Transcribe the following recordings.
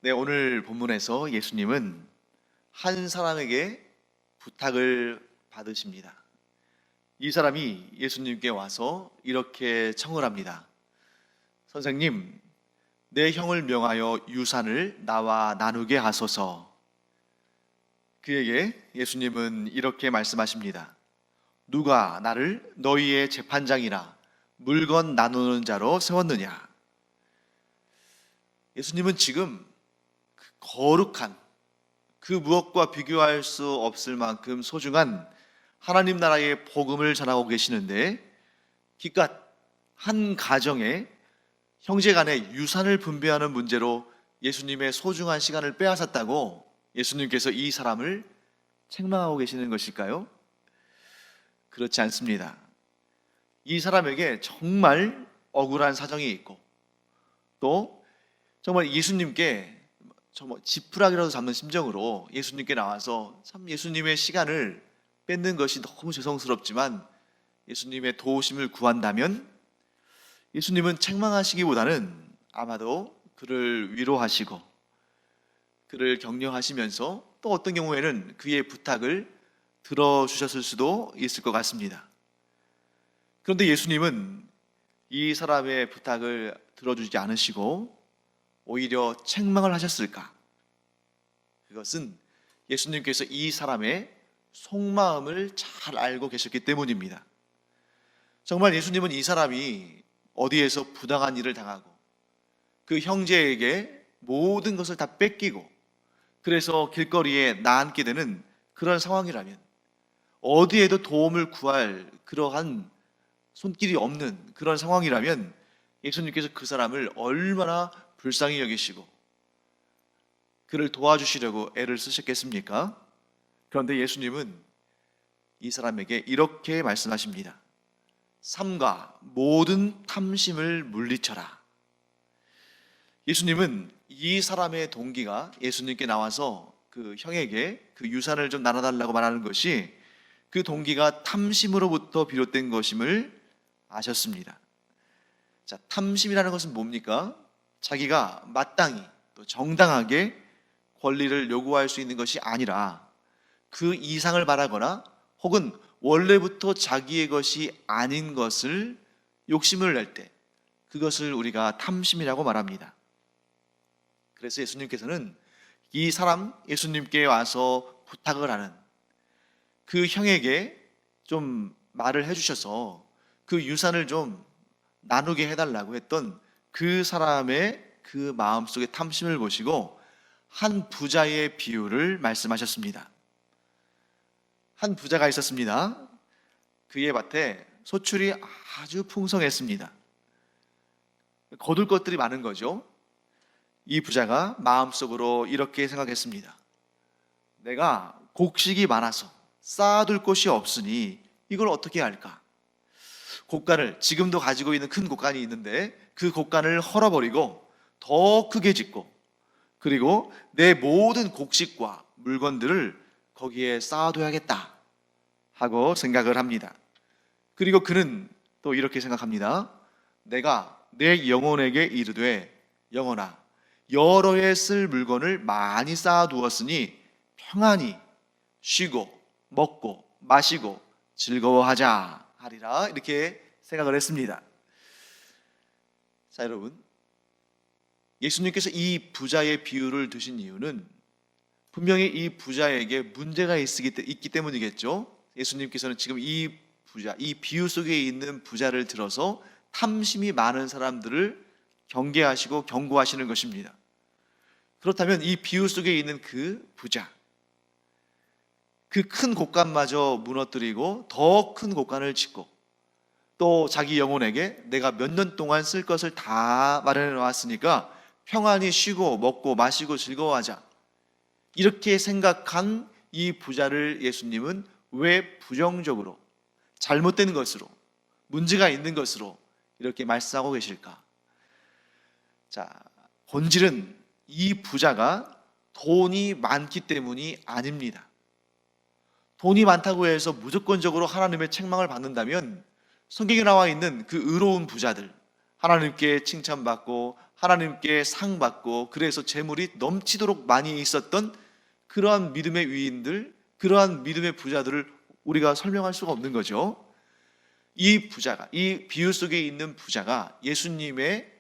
네, 오늘 본문에서 예수님은 한 사람에게 부탁을 받으십니다. 이 사람이 예수님께 와서 이렇게 청을 합니다. 선생님, 내 형을 명하여 유산을 나와 나누게 하소서. 그에게 예수님은 이렇게 말씀하십니다. 누가 나를 너희의 재판장이나 물건 나누는 자로 세웠느냐? 예수님은 지금 거룩한 그 무엇과 비교할 수 없을 만큼 소중한 하나님 나라의 복음을 전하고 계시는데, 기껏 한 가정에 형제 간의 유산을 분배하는 문제로 예수님의 소중한 시간을 빼앗았다고 예수님께서 이 사람을 책망하고 계시는 것일까요? 그렇지 않습니다. 이 사람에게 정말 억울한 사정이 있고, 또 정말 예수님께 정말 지푸라기라도 잡는 심정으로 예수님께 나와서 참 예수님의 시간을 뺏는 것이 너무 죄송스럽지만 예수님의 도우심을 구한다면 예수님은 책망하시기보다는 아마도 그를 위로하시고 그를 격려하시면서 또 어떤 경우에는 그의 부탁을 들어주셨을 수도 있을 것 같습니다. 그런데 예수님은 이 사람의 부탁을 들어주지 않으시고 오히려 책망을 하셨을까? 그것은 예수님께서 이 사람의 속마음을 잘 알고 계셨기 때문입니다. 정말 예수님은 이 사람이 어디에서 부당한 일을 당하고 그 형제에게 모든 것을 다 뺏기고 그래서 길거리에 나앉게 되는 그런 상황이라면, 어디에도 도움을 구할 그러한 손길이 없는 그런 상황이라면 예수님께서 그 사람을 얼마나 불쌍히 여기시고 그를 도와주시려고 애를 쓰셨겠습니까? 그런데 예수님은 이 사람에게 이렇게 말씀하십니다. 삼가 모든 탐심을 물리쳐라. 예수님은 이 사람의 동기가 예수님께 나와서 그 형에게 그 유산을 좀 나눠달라고 말하는 것이 그 동기가 탐심으로부터 비롯된 것임을 아셨습니다. 자, 탐심이라는 것은 뭡니까? 자기가 마땅히 또 정당하게 권리를 요구할 수 있는 것이 아니라 그 이상을 바라거나 혹은 원래부터 자기의 것이 아닌 것을 욕심을 낼 때, 그것을 우리가 탐심이라고 말합니다. 그래서 예수님께서는 이 사람, 예수님께 와서 부탁을 하는 그 형에게 좀 말을 해주셔서 그 유산을 좀 나누게 해달라고 했던 그 사람의 그 마음속의 탐심을 보시고 한 부자의 비유를 말씀하셨습니다. 한 부자가 있었습니다. 그의 밭에 소출이 아주 풍성했습니다. 거둘 것들이 많은 거죠. 이 부자가 마음속으로 이렇게 생각했습니다. 내가 곡식이 많아서 쌓아둘 곳이 없으니 이걸 어떻게 할까? 곡간을, 지금도 가지고 있는 큰 곡간이 있는데 그 곡간을 헐어버리고 더 크게 짓고, 그리고 내 모든 곡식과 물건들을 거기에 쌓아둬야겠다 하고 생각을 합니다. 그리고 그는 또 이렇게 생각합니다. 내가 내 영혼에게 이르되, 영혼아, 여러 해 쓸 물건을 많이 쌓아두었으니 평안히 쉬고 먹고 마시고 즐거워하자 하리라, 이렇게 생각을 했습니다. 자, 여러분, 예수님께서 이 부자의 비유를 드신 이유는 분명히 이 부자에게 문제가 있기 때문이겠죠. 예수님께서는 지금 이 부자, 이 비유 속에 있는 부자를 들어서 탐심이 많은 사람들을 경계하시고 경고하시는 것입니다. 그렇다면 이 비유 속에 있는 그 부자, 그 큰 곡간마저 무너뜨리고 더 큰 곡간을 짓고 또 자기 영혼에게 내가 몇 년 동안 쓸 것을 다 마련해 놓았으니까 평안히 쉬고 먹고 마시고 즐거워하자, 이렇게 생각한 이 부자를 예수님은 왜 부정적으로, 잘못된 것으로, 문제가 있는 것으로 이렇게 말씀하고 계실까? 자, 본질은 이 부자가 돈이 많기 때문이 아닙니다. 돈이 많다고 해서 무조건적으로 하나님의 책망을 받는다면 성경에 나와 있는 그 의로운 부자들, 하나님께 칭찬받고 하나님께 상 받고 그래서 재물이 넘치도록 많이 있었던 그러한 믿음의 위인들, 그러한 믿음의 부자들을 우리가 설명할 수가 없는 거죠. 이 부자가, 이 비유 속에 있는 부자가 예수님의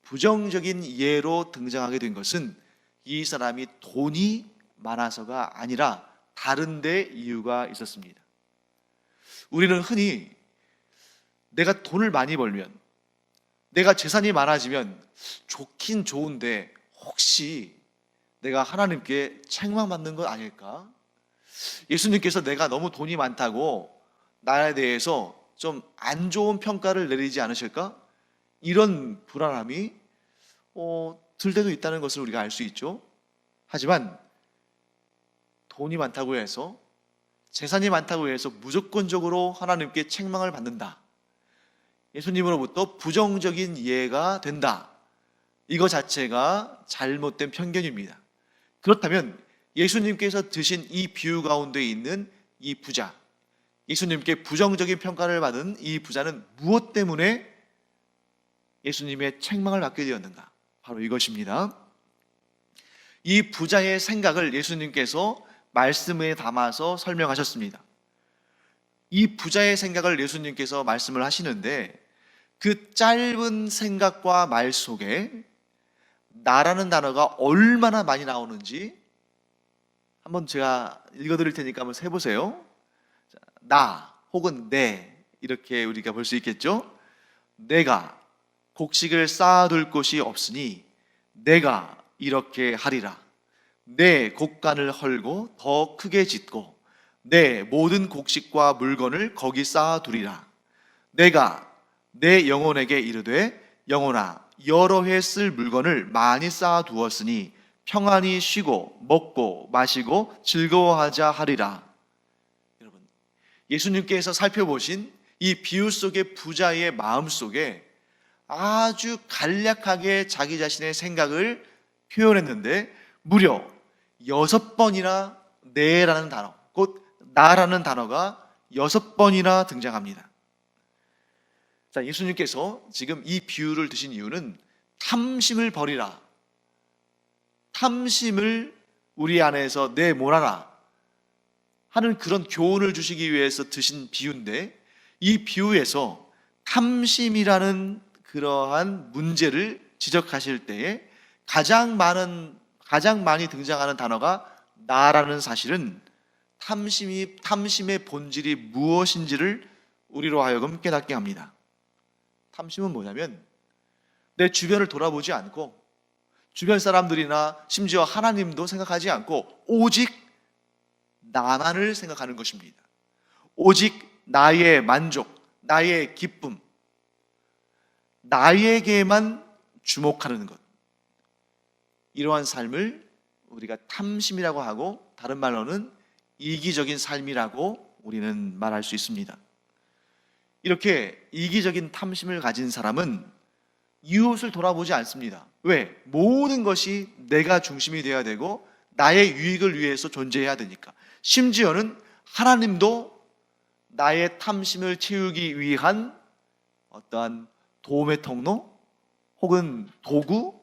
부정적인 예로 등장하게 된 것은 이 사람이 돈이 많아서가 아니라 다른 데 이유가 있었습니다. 우리는 흔히 내가 돈을 많이 벌면, 내가 재산이 많아지면 좋긴 좋은데 혹시 내가 하나님께 책망받는 건 아닐까? 예수님께서 내가 너무 돈이 많다고 나에 대해서 좀 안 좋은 평가를 내리지 않으실까? 이런 불안함이 들 때도 있다는 것을 우리가 알 수 있죠. 하지만 돈이 많다고 해서, 재산이 많다고 해서 무조건적으로 하나님께 책망을 받는다, 예수님으로부터 부정적인 예가 된다, 이거 자체가 잘못된 편견입니다. 그렇다면 예수님께서 드신 이 비유 가운데 있는 이 부자, 예수님께 부정적인 평가를 받은 이 부자는 무엇 때문에 예수님의 책망을 받게 되었는가? 바로 이것입니다. 이 부자의 생각을 예수님께서 말씀에 담아서 설명하셨습니다. 이 부자의 생각을 예수님께서 말씀을 하시는데 그 짧은 생각과 말 속에 나라는 단어가 얼마나 많이 나오는지 한번 제가 읽어드릴 테니까 한번 해보세요. 나 혹은 내, 이렇게 우리가 볼 수 있겠죠. 내가 곡식을 쌓아둘 곳이 없으니 내가 이렇게 하리라. 내 곡간을 헐고 더 크게 짓고 내 모든 곡식과 물건을 거기 쌓아두리라. 내가 내 영혼에게 이르되 영혼아, 여러 해 쓸 물건을 많이 쌓아두었으니 평안히 쉬고 먹고 마시고 즐거워하자 하리라. 여러분, 예수님께서 살펴보신 이 비유 속의 부자의 마음 속에 아주 간략하게 자기 자신의 생각을 표현했는데 무려 6번이나 네라는 단어, 곧 나라는 단어가 6번이나 등장합니다. 자, 예수님께서 지금 이 비유를 드신 이유는 탐심을 버리라, 탐심을 우리 안에서 내몰아라 하는 그런 교훈을 주시기 위해서 드신 비유인데, 이 비유에서 탐심이라는 그러한 문제를 지적하실 때에 가장 많이 등장하는 단어가 나라는 사실은 탐심의 본질이 무엇인지를 우리로 하여금 깨닫게 합니다. 탐심은 뭐냐면 내 주변을 돌아보지 않고 주변 사람들이나 심지어 하나님도 생각하지 않고 오직 나만을 생각하는 것입니다. 오직 나의 만족, 나의 기쁨, 나에게만 주목하는 것, 이러한 삶을 우리가 탐심이라고 하고 다른 말로는 이기적인 삶이라고 우리는 말할 수 있습니다. 이렇게 이기적인 탐심을 가진 사람은 이웃을 돌아보지 않습니다. 왜? 모든 것이 내가 중심이 되어야 되고 나의 유익을 위해서 존재해야 되니까. 심지어는 하나님도 나의 탐심을 채우기 위한 어떠한 도움의 통로 혹은 도구,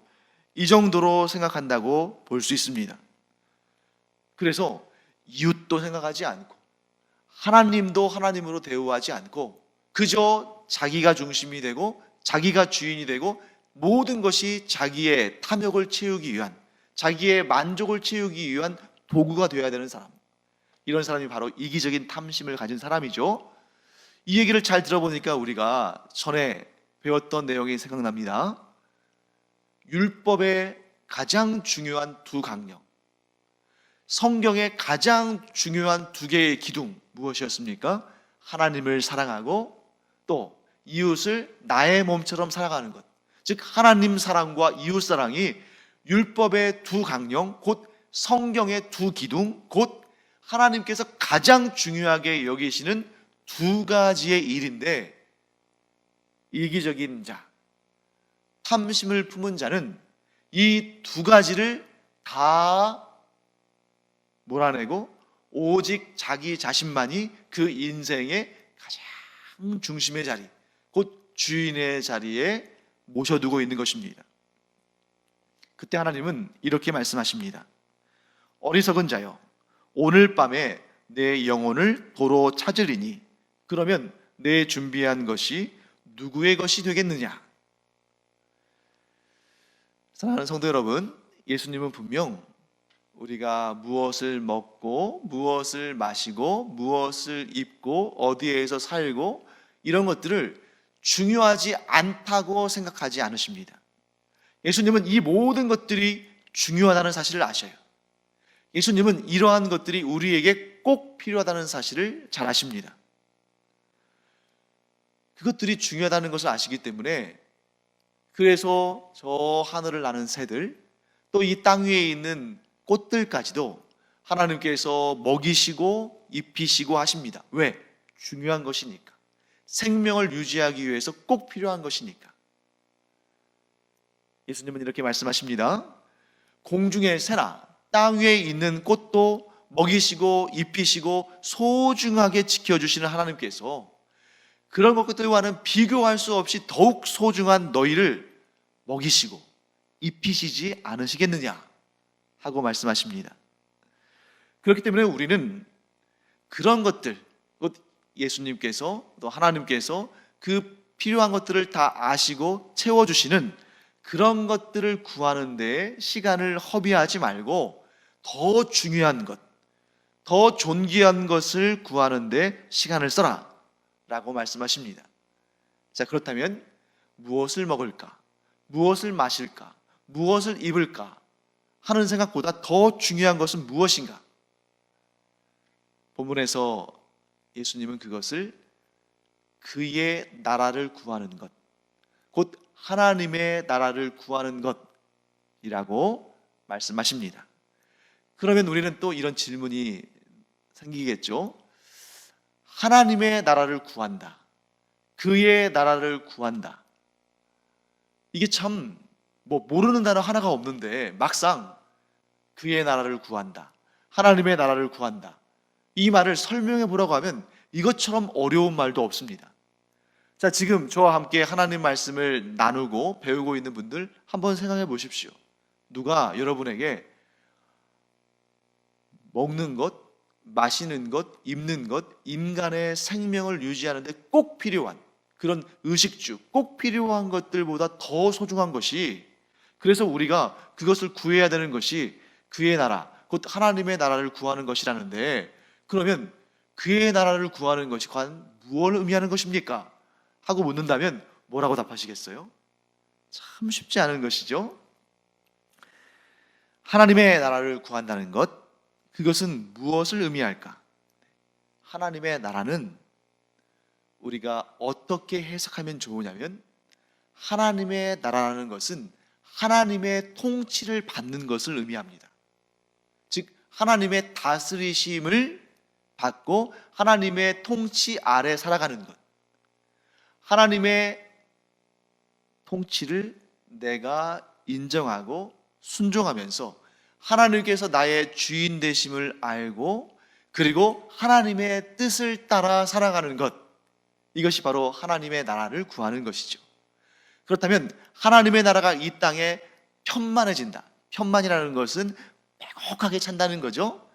이 정도로 생각한다고 볼 수 있습니다. 그래서 이웃도 생각하지 않고 하나님도 하나님으로 대우하지 않고 그저 자기가 중심이 되고 자기가 주인이 되고 모든 것이 자기의 탐욕을 채우기 위한, 자기의 만족을 채우기 위한 도구가 되어야 되는 사람, 이런 사람이 바로 이기적인 탐심을 가진 사람이죠. 이 얘기를 잘 들어보니까 우리가 전에 배웠던 내용이 생각납니다. 율법의 가장 중요한 두 강령, 성경의 가장 중요한 두 개의 기둥 무엇이었습니까? 하나님을 사랑하고 또 이웃을 나의 몸처럼 사랑하는 것, 즉 하나님 사랑과 이웃 사랑이 율법의 두 강령, 곧 성경의 두 기둥, 곧 하나님께서 가장 중요하게 여기시는 두 가지의 일인데, 이기적인 자, 탐심을 품은 자는 이 두 가지를 다 몰아내고 오직 자기 자신만이 그 인생의 가장 중심의 자리, 곧 주인의 자리에 모셔두고 있는 것입니다. 그때 하나님은 이렇게 말씀하십니다. 어리석은 자여, 오늘 밤에 내 영혼을 도로 찾으리니 그러면 내 준비한 것이 누구의 것이 되겠느냐? 사랑하는 성도 여러분, 예수님은 분명 우리가 무엇을 먹고 무엇을 마시고 무엇을 입고 어디에서 살고 이런 것들을 중요하지 않다고 생각하지 않으십니다. 예수님은 이 모든 것들이 중요하다는 사실을 아셔요. 예수님은 이러한 것들이 우리에게 꼭 필요하다는 사실을 잘 아십니다. 그것들이 중요하다는 것을 아시기 때문에 그래서 저 하늘을 나는 새들, 또 이 땅 위에 있는 꽃들까지도 하나님께서 먹이시고 입히시고 하십니다. 왜? 중요한 것이니까. 생명을 유지하기 위해서 꼭 필요한 것이니까. 예수님은 이렇게 말씀하십니다. 공중의 새나 땅 위에 있는 꽃도 먹이시고 입히시고 소중하게 지켜주시는 하나님께서 그런 것들과는 비교할 수 없이 더욱 소중한 너희를 먹이시고 입히시지 않으시겠느냐 하고 말씀하십니다. 그렇기 때문에 우리는 그런 것들, 예수님께서 또 하나님께서 그 필요한 것들을 다 아시고 채워주시는 그런 것들을 구하는 데 시간을 허비하지 말고 더 중요한 것, 더 존귀한 것을 구하는 데 시간을 써라 라고 말씀하십니다. 자, 그렇다면 무엇을 먹을까? 무엇을 마실까? 무엇을 입을까? 하는 생각보다 더 중요한 것은 무엇인가? 본문에서 예수님은 그것을 그의 나라를 구하는 것, 곧 하나님의 나라를 구하는 것이라고 말씀하십니다. 그러면 우리는 또 이런 질문이 생기겠죠. 하나님의 나라를 구한다, 그의 나라를 구한다. 이게 참 모르는 단어 하나가 없는데 막상 그의 나라를 구한다, 하나님의 나라를 구한다, 이 말을 설명해 보라고 하면 이것처럼 어려운 말도 없습니다. 자, 지금 저와 함께 하나님 말씀을 나누고 배우고 있는 분들 한번 생각해 보십시오. 누가 여러분에게 먹는 것, 마시는 것, 입는 것, 인간의 생명을 유지하는 데 꼭 필요한 그런 의식주, 꼭 필요한 것들보다 더 소중한 것이, 그래서 우리가 그것을 구해야 되는 것이 그의 나라, 곧 하나님의 나라를 구하는 것이라는데, 그러면 그의 나라를 구하는 것이 과연 무엇을 의미하는 것입니까? 하고 묻는다면 뭐라고 답하시겠어요? 참 쉽지 않은 것이죠. 하나님의 나라를 구한다는 것, 그것은 무엇을 의미할까? 하나님의 나라는 우리가 어떻게 해석하면 좋으냐면, 하나님의 나라라는 것은 하나님의 통치를 받는 것을 의미합니다. 즉 하나님의 다스리심을 받고 하나님의 통치 아래 살아가는 것, 하나님의 통치를 내가 인정하고 순종하면서 하나님께서 나의 주인 되심을 알고 그리고 하나님의 뜻을 따라 살아가는 것, 이것이 바로 하나님의 나라를 구하는 것이죠. 그렇다면 하나님의 나라가 이 땅에 편만해진다. 편만이라는 것은 빼곡하게 찬다는 거죠.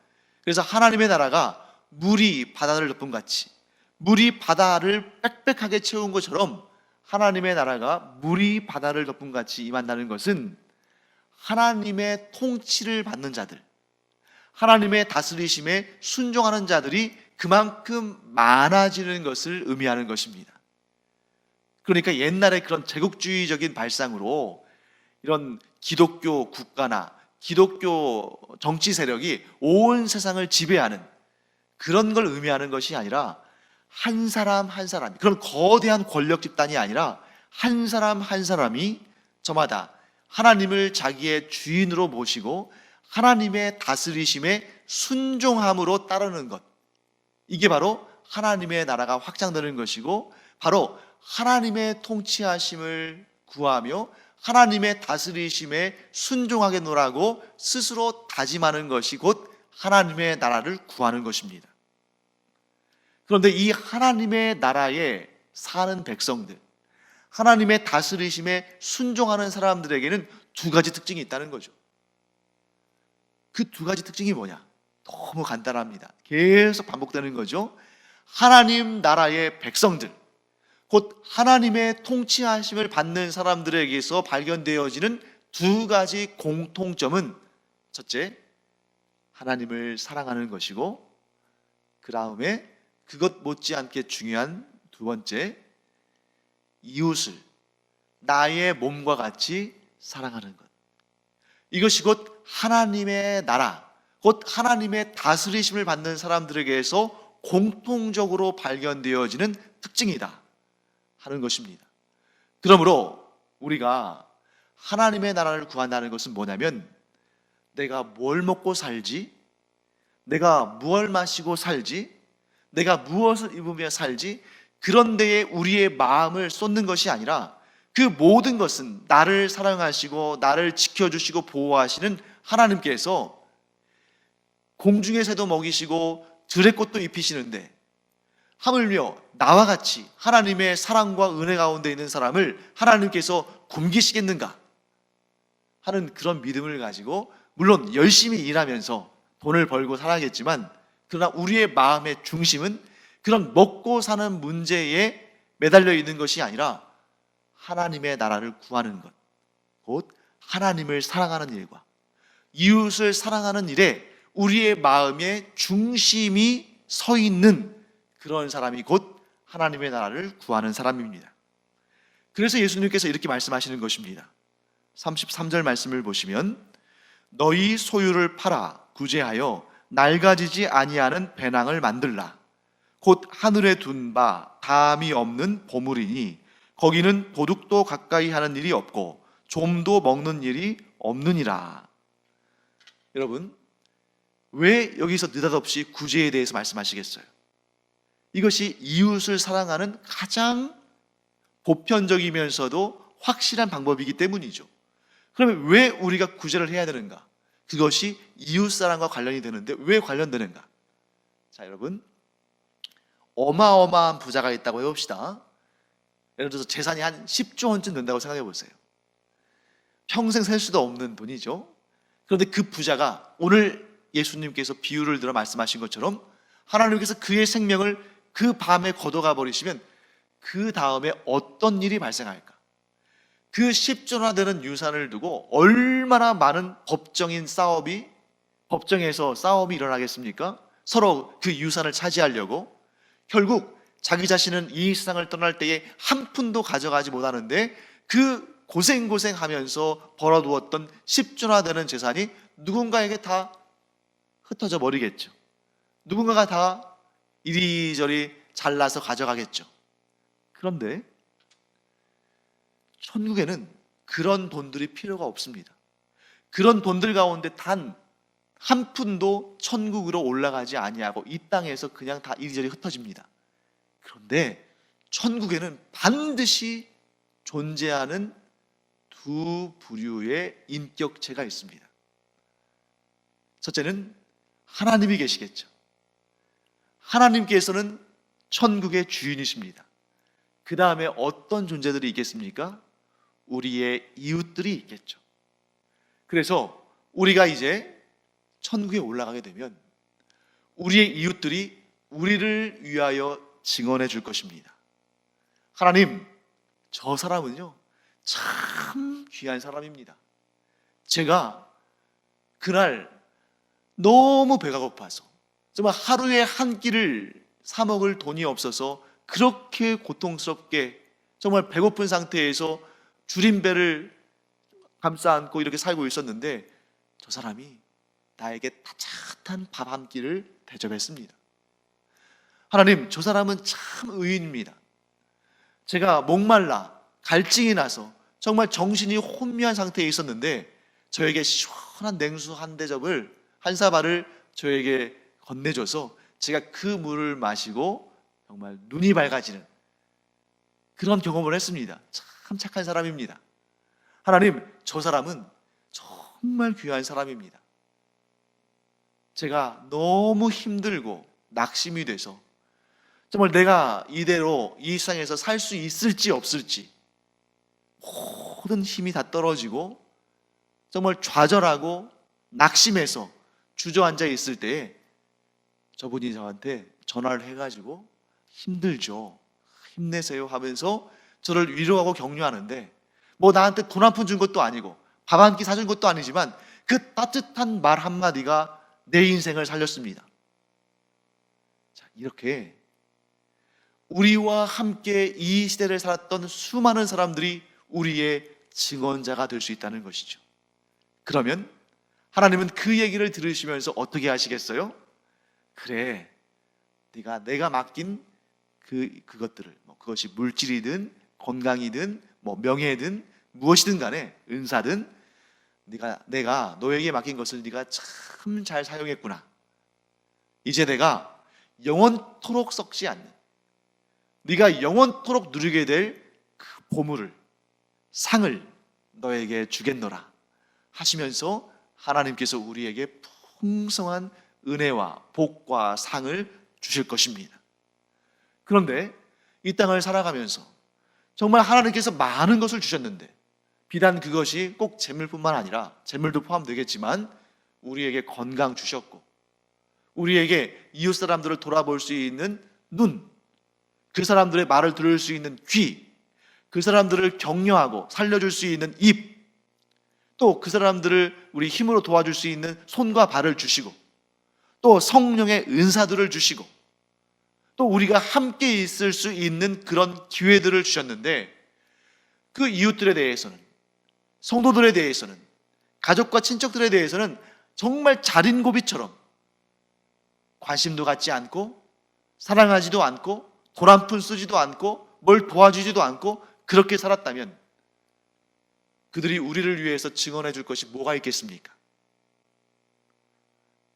그래서 하나님의 나라가 물이 바다를 덮은 같이, 물이 바다를 빽빽하게 채운 것처럼 하나님의 나라가 물이 바다를 덮은 같이 임한다는 것은 하나님의 통치를 받는 자들, 하나님의 다스리심에 순종하는 자들이 그만큼 많아지는 것을 의미하는 것입니다. 그러니까 옛날에 그런 제국주의적인 발상으로 이런 기독교 국가나 기독교 정치 세력이 온 세상을 지배하는 그런 걸 의미하는 것이 아니라, 한 사람 한 사람이, 그런 거대한 권력 집단이 아니라 한 사람 한 사람이 저마다 하나님을 자기의 주인으로 모시고 하나님의 다스리심에 순종함으로 따르는 것, 이게 바로 하나님의 나라가 확장되는 것이고, 바로 하나님의 통치하심을 구하며 하나님의 다스리심에 순종하겠노라고 스스로 다짐하는 것이 곧 하나님의 나라를 구하는 것입니다. 그런데 이 하나님의 나라에 사는 백성들, 하나님의 다스리심에 순종하는 사람들에게는 두 가지 특징이 있다는 거죠. 그 두 가지 특징이 뭐냐? 너무 간단합니다. 계속 반복되는 거죠. 하나님 나라의 백성들, 곧 하나님의 통치하심을 받는 사람들에게서 발견되어지는 두 가지 공통점은, 첫째, 하나님을 사랑하는 것이고, 그 다음에 그것 못지않게 중요한 두 번째, 이웃을 나의 몸과 같이 사랑하는 것. 이것이 곧 하나님의 나라, 곧 하나님의 다스리심을 받는 사람들에게서 공통적으로 발견되어지는 특징이다 하는 것입니다. 그러므로 우리가 하나님의 나라를 구한다는 것은 뭐냐면, 내가 뭘 먹고 살지, 내가 무엇을 마시고 살지, 내가 무엇을 입으며 살지, 그런 데에 우리의 마음을 쏟는 것이 아니라, 그 모든 것은 나를 사랑하시고 나를 지켜주시고 보호하시는 하나님께서 공중의 새도 먹이시고 들의 꽃도 입히시는데, 하물며 나와 같이 하나님의 사랑과 은혜 가운데 있는 사람을 하나님께서 굶기시겠는가 하는 그런 믿음을 가지고, 물론 열심히 일하면서 돈을 벌고 살아야겠지만, 그러나 우리의 마음의 중심은 그런 먹고 사는 문제에 매달려 있는 것이 아니라 하나님의 나라를 구하는 것, 곧 하나님을 사랑하는 일과 이웃을 사랑하는 일에 우리의 마음의 중심이 서 있는 그런 사람이 곧 하나님의 나라를 구하는 사람입니다. 그래서 예수님께서 이렇게 말씀하시는 것입니다. 33절 말씀을 보시면, 너희 소유를 팔아 구제하여 낡아지지 아니하는 배낭을 만들라. 곧 하늘에 둔 바 담이 없는 보물이니 거기는 도둑도 가까이 하는 일이 없고 좀도 먹는 일이 없느니라. 여러분, 왜 여기서 느닷없이 구제에 대해서 말씀하시겠어요? 이것이 이웃을 사랑하는 가장 보편적이면서도 확실한 방법이기 때문이죠. 그러면 왜 우리가 구제를 해야 되는가? 그것이 이웃사랑과 관련이 되는데 왜 관련되는가? 자, 여러분, 어마어마한 부자가 있다고 해봅시다. 예를 들어서 재산이 한 10조 원쯤 된다고 생각해 보세요. 평생 셀 수도 없는 돈이죠. 그런데 그 부자가 오늘 예수님께서 비유를 들어 말씀하신 것처럼 하나님께서 그의 생명을 그 밤에 걷어가 버리시면 그 다음에 어떤 일이 발생할까? 그 10조나 되는 유산을 두고 얼마나 많은 법정에서 싸움이 일어나겠습니까? 서로 그 유산을 차지하려고. 결국 자기 자신은 이 세상을 떠날 때에 한 푼도 가져가지 못하는데, 그 고생하면서 벌어두었던 10조나 되는 재산이 누군가에게 다 흩어져 버리겠죠. 누군가가 다 이리저리 잘라서 가져가겠죠. 그런데 천국에는 그런 돈들이 필요가 없습니다. 그런 돈들 가운데 단 한 푼도 천국으로 올라가지 아니하고 이 땅에서 그냥 다 이리저리 흩어집니다. 그런데 천국에는 반드시 존재하는 두 부류의 인격체가 있습니다. 첫째는 하나님이 계시겠죠. 하나님께서는 천국의 주인이십니다. 그 다음에 어떤 존재들이 있겠습니까? 우리의 이웃들이 있겠죠. 그래서 우리가 이제 천국에 올라가게 되면 우리의 이웃들이 우리를 위하여 증언해 줄 것입니다. 하나님, 저 사람은요 참 귀한 사람입니다. 제가 그날 너무 배가 고파서 정말 하루에 한 끼를 사 먹을 돈이 없어서 그렇게 고통스럽게 정말 배고픈 상태에서 줄임배를 감싸 안고 이렇게 살고 있었는데, 저 사람이 나에게 따뜻한 밥 한 끼를 대접했습니다. 하나님, 저 사람은 참 의인입니다. 제가 목말라 갈증이 나서 정말 정신이 혼미한 상태에 있었는데 저에게 시원한 냉수 한 대접을, 한 사발을 저에게 건네줘서 제가 그 물을 마시고 정말 눈이 밝아지는 그런 경험을 했습니다. 참 착한 사람입니다. 하나님, 저 사람은 정말 귀한 사람입니다. 제가 너무 힘들고 낙심이 돼서 정말 내가 이대로 이 세상에서 살 수 있을지 없을지 모든 힘이 다 떨어지고 정말 좌절하고 낙심해서 주저앉아 있을 때에 저분이 저한테 전화를 해가지고 힘들죠, 힘내세요 하면서 저를 위로하고 격려하는데, 뭐 나한테 돈 한 푼 준 것도 아니고 밥 한 끼 사준 것도 아니지만 그 따뜻한 말 한마디가 내 인생을 살렸습니다. 자, 이렇게 우리와 함께 이 시대를 살았던 수많은 사람들이 우리의 증언자가 될 수 있다는 것이죠. 그러면 하나님은 그 얘기를 들으시면서 어떻게 하시겠어요? 그래, 내가 맡긴 그것들을, 그것이 물질이든 건강이든 명예든 무엇이든 간에, 은사든, 내가 너에게 맡긴 것을 네가 참 잘 사용했구나. 이제 내가 영원토록 썩지 않는, 네가 영원토록 누리게 될 그 보물을, 상을 너에게 주겠노라 하시면서 하나님께서 우리에게 풍성한 은혜와 복과 상을 주실 것입니다. 그런데 이 땅을 살아가면서 정말 하나님께서 많은 것을 주셨는데, 비단 그것이 꼭 재물뿐만 아니라, 재물도 포함되겠지만 우리에게 건강 주셨고, 우리에게 이웃 사람들을 돌아볼 수 있는 눈, 그 사람들의 말을 들을 수 있는 귀, 그 사람들을 격려하고 살려줄 수 있는 입, 또 그 사람들을 우리 힘으로 도와줄 수 있는 손과 발을 주시고, 또 성령의 은사들을 주시고, 또 우리가 함께 있을 수 있는 그런 기회들을 주셨는데, 그 이웃들에 대해서는, 성도들에 대해서는, 가족과 친척들에 대해서는 정말 자린고비처럼 관심도 갖지 않고, 사랑하지도 않고, 돈 한 푼 쓰지도 않고, 뭘 도와주지도 않고 그렇게 살았다면 그들이 우리를 위해서 증언해 줄 것이 뭐가 있겠습니까?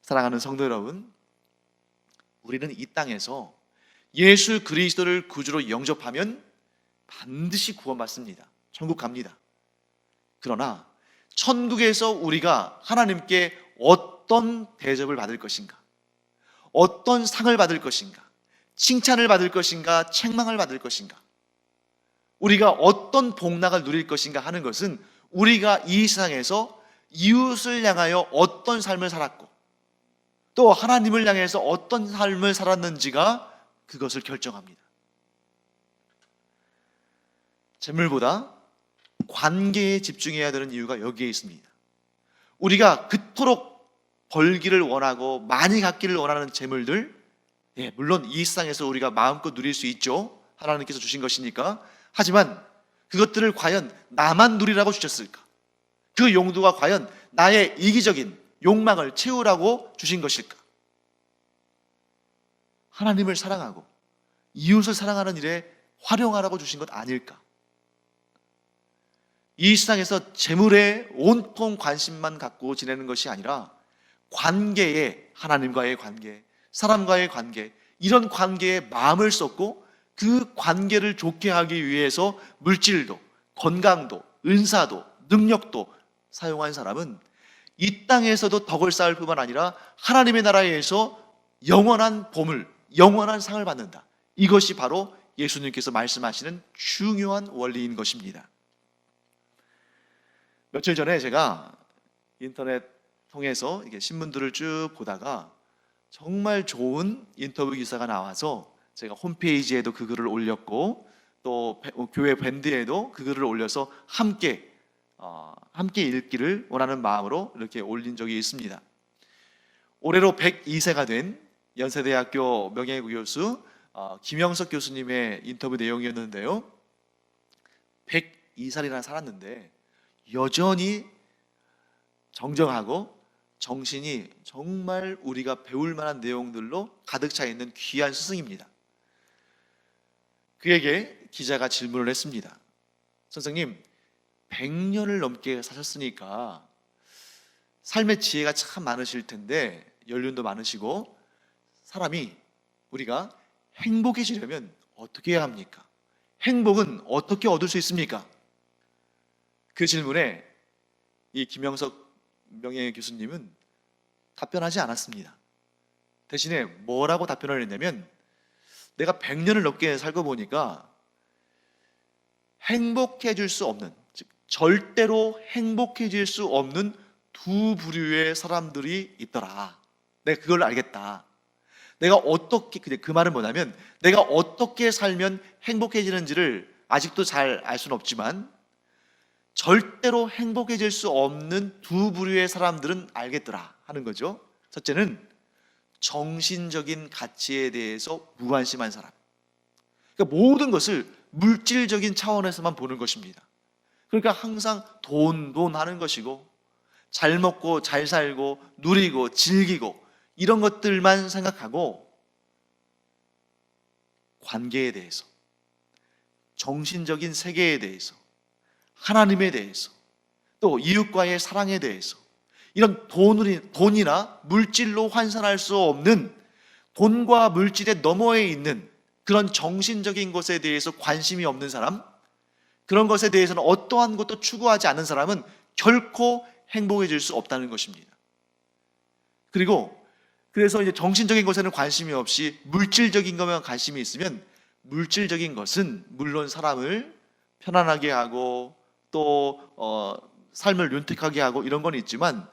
사랑하는 성도 여러분, 우리는 이 땅에서 예수 그리스도를 구주로 영접하면 반드시 구원받습니다. 천국 갑니다. 그러나 천국에서 우리가 하나님께 어떤 대접을 받을 것인가, 어떤 상을 받을 것인가, 칭찬을 받을 것인가, 책망을 받을 것인가, 우리가 어떤 복락을 누릴 것인가 하는 것은 우리가 이 세상에서 이웃을 향하여 어떤 삶을 살았고, 또 하나님을 향해서 어떤 삶을 살았는지가 그것을 결정합니다. 재물보다 관계에 집중해야 되는 이유가 여기에 있습니다. 우리가 그토록 벌기를 원하고 많이 갖기를 원하는 재물들, 물론 이 세상에서 우리가 마음껏 누릴 수 있죠. 하나님께서 주신 것이니까. 하지만 그것들을 과연 나만 누리라고 주셨을까? 그 용도가 과연 나의 이기적인 욕망을 채우라고 주신 것일까? 하나님을 사랑하고 이웃을 사랑하는 일에 활용하라고 주신 것 아닐까? 이 세상에서 재물에 온통 관심만 갖고 지내는 것이 아니라 관계에, 하나님과의 관계, 사람과의 관계, 이런 관계에 마음을 쏟고 그 관계를 좋게 하기 위해서 물질도, 건강도, 은사도, 능력도 사용한 사람은 이 땅에서도 덕을 쌓을 뿐만 아니라 하나님의 나라에서 영원한 보물, 영원한 상을 받는다. 이것이 바로 예수님께서 말씀하시는 중요한 원리인 것입니다. 며칠 전에 제가 인터넷 통해서 이게 신문들을 쭉 보다가 정말 좋은 인터뷰 기사가 나와서 제가 홈페이지에도 그 글을 올렸고, 또 교회 밴드에도 그 글을 올려서 함께 읽기를 원하는 마음으로 이렇게 올린 적이 있습니다. 올해로 102세가 된 연세대학교 명예교수 김영석 교수님의 인터뷰 내용이었는데요, 102살이나 살았는데 여전히 정정하고 정신이 정말 우리가 배울 만한 내용들로 가득 차 있는 귀한 스승입니다. 그에게 기자가 질문을 했습니다. 선생님, 100년을 넘게 사셨으니까 삶의 지혜가 참 많으실 텐데, 연륜도 많으시고, 사람이, 우리가 행복해지려면 어떻게 해야 합니까? 행복은 어떻게 얻을 수 있습니까? 그 질문에 이 김영석 명예교수님은 답변하지 않았습니다. 대신에 뭐라고 답변을 했냐면, 내가 100년을 넘게 살고 보니까 행복해 줄 수 없는, 즉 절대로 행복해질 수 없는 두 부류의 사람들이 있더라. 내가 그걸 알겠다. 내가 어떻게, 그 말은 뭐냐면 내가 어떻게 살면 행복해지는지를 아직도 잘 알 수는 없지만 절대로 행복해질 수 없는 두 부류의 사람들은 알겠더라 하는 거죠. 첫째는 정신적인 가치에 대해서 무관심한 사람. 그러니까 모든 것을 물질적인 차원에서만 보는 것입니다. 그러니까 항상 돈 하는 것이고 잘 먹고 잘 살고 누리고 즐기고 이런 것들만 생각하고 관계에 대해서, 정신적인 세계에 대해서, 하나님에 대해서, 또 이웃과의 사랑에 대해서 이런 돈이나 물질로 환산할 수 없는 돈과 물질의 너머에 있는 그런 정신적인 것에 대해서 관심이 없는 사람, 그런 것에 대해서는 어떠한 것도 추구하지 않는 사람은 결코 행복해질 수 없다는 것입니다. 그래서 이제 정신적인 것에는 관심이 없이 물질적인 것만 관심이 있으면 물질적인 것은 물론 사람을 편안하게 하고 또 삶을 윤택하게 하고 이런 건 있지만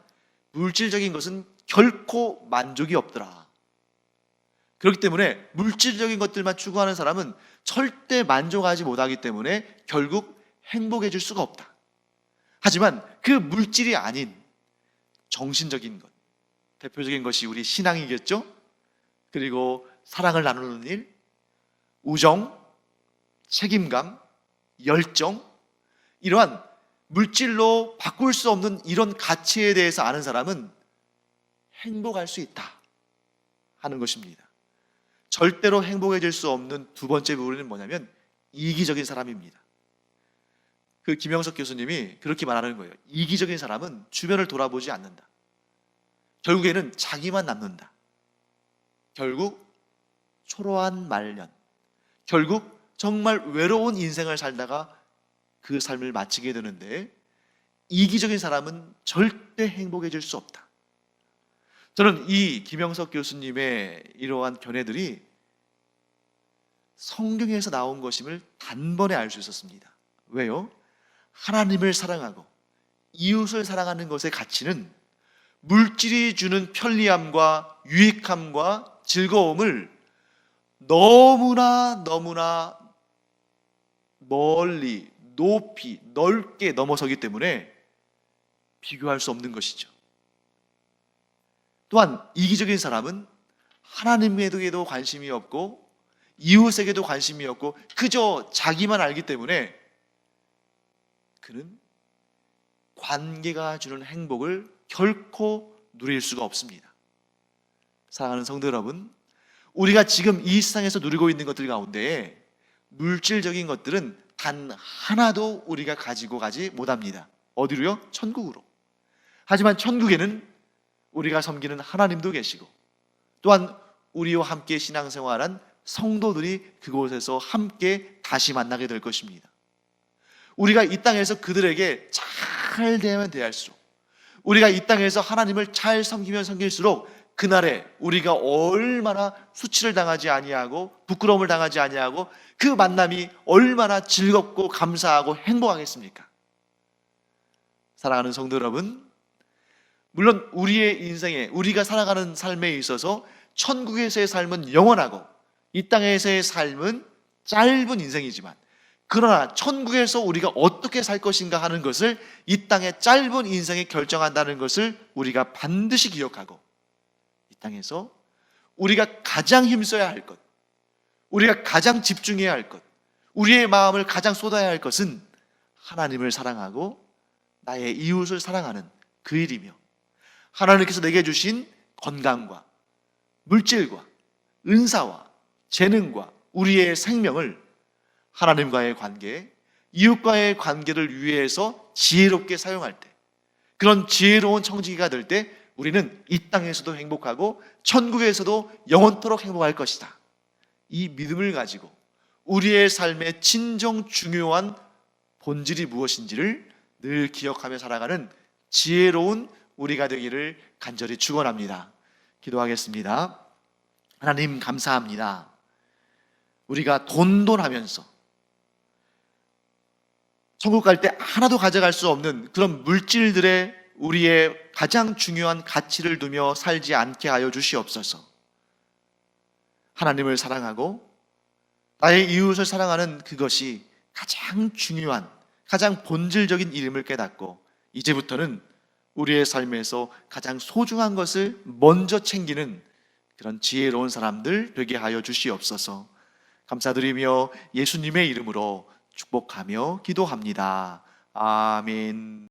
물질적인 것은 결코 만족이 없더라. 그렇기 때문에 물질적인 것들만 추구하는 사람은 절대 만족하지 못하기 때문에 결국 행복해질 수가 없다. 하지만 그 물질이 아닌 정신적인 것, 대표적인 것이 우리 신앙이겠죠? 그리고 사랑을 나누는 일, 우정, 책임감, 열정, 이러한 물질로 바꿀 수 없는 이런 가치에 대해서 아는 사람은 행복할 수 있다 하는 것입니다. 절대로 행복해질 수 없는 두 번째 부분은 뭐냐면 이기적인 사람입니다. 그 김영석 교수님이 그렇게 말하는 거예요. 이기적인 사람은 주변을 돌아보지 않는다. 결국에는 자기만 남는다. 결국 초라한 말년, 결국 정말 외로운 인생을 살다가 그 삶을 마치게 되는데 이기적인 사람은 절대 행복해질 수 없다. 저는 이 김영석 교수님의 이러한 견해들이 성경에서 나온 것임을 단번에 알 수 있었습니다. 왜요? 하나님을 사랑하고 이웃을 사랑하는 것의 가치는 물질이 주는 편리함과 유익함과 즐거움을 너무나 멀리, 높이, 넓게 넘어서기 때문에 비교할 수 없는 것이죠. 또한 이기적인 사람은 하나님에게도 관심이 없고 이웃에게도 관심이 없고 그저 자기만 알기 때문에 그는 관계가 주는 행복을 결코 누릴 수가 없습니다. 사랑하는 성도 여러분, 우리가 지금 이 세상에서 누리고 있는 것들 가운데 물질적인 것들은 단 하나도 우리가 가지고 가지 못합니다. 어디로요? 천국으로. 하지만 천국에는 우리가 섬기는 하나님도 계시고 또한 우리와 함께 신앙생활한 성도들이 그곳에서 함께 다시 만나게 될 것입니다. 우리가 이 땅에서 그들에게 잘 대하면 대할수록, 우리가 이 땅에서 하나님을 잘 섬기면 섬길수록 그날에 우리가 얼마나 수치를 당하지 아니하고 부끄러움을 당하지 아니하고 그 만남이 얼마나 즐겁고 감사하고 행복하겠습니까? 사랑하는 성도 여러분, 물론 우리의 인생에, 우리가 살아가는 삶에 있어서 천국에서의 삶은 영원하고 이 땅에서의 삶은 짧은 인생이지만, 그러나 천국에서 우리가 어떻게 살 것인가 하는 것을 이 땅의 짧은 인생에 결정한다는 것을 우리가 반드시 기억하고, 이 땅에서 우리가 가장 힘써야 할 것, 우리가 가장 집중해야 할 것, 우리의 마음을 가장 쏟아야 할 것은 하나님을 사랑하고 나의 이웃을 사랑하는 그 일이며, 하나님께서 내게 주신 건강과 물질과 은사와 재능과 우리의 생명을 하나님과의 관계, 이웃과의 관계를 위해서 지혜롭게 사용할 때, 그런 지혜로운 청지기가 될 때 우리는 이 땅에서도 행복하고 천국에서도 영원토록 행복할 것이다. 이 믿음을 가지고 우리의 삶의 진정 중요한 본질이 무엇인지를 늘 기억하며 살아가는 지혜로운 우리가 되기를 간절히 축원합니다. 기도하겠습니다. 하나님 감사합니다. 우리가 돈돈하면서 천국 갈 때 하나도 가져갈 수 없는 그런 물질들의 우리의 가장 중요한 가치를 두며 살지 않게 하여 주시옵소서. 하나님을 사랑하고 나의 이웃을 사랑하는 그것이 가장 중요한, 가장 본질적인 이름을 깨닫고 이제부터는 우리의 삶에서 가장 소중한 것을 먼저 챙기는 그런 지혜로운 사람들 되게 하여 주시옵소서. 감사드리며 예수님의 이름으로 축복하며 기도합니다. 아멘.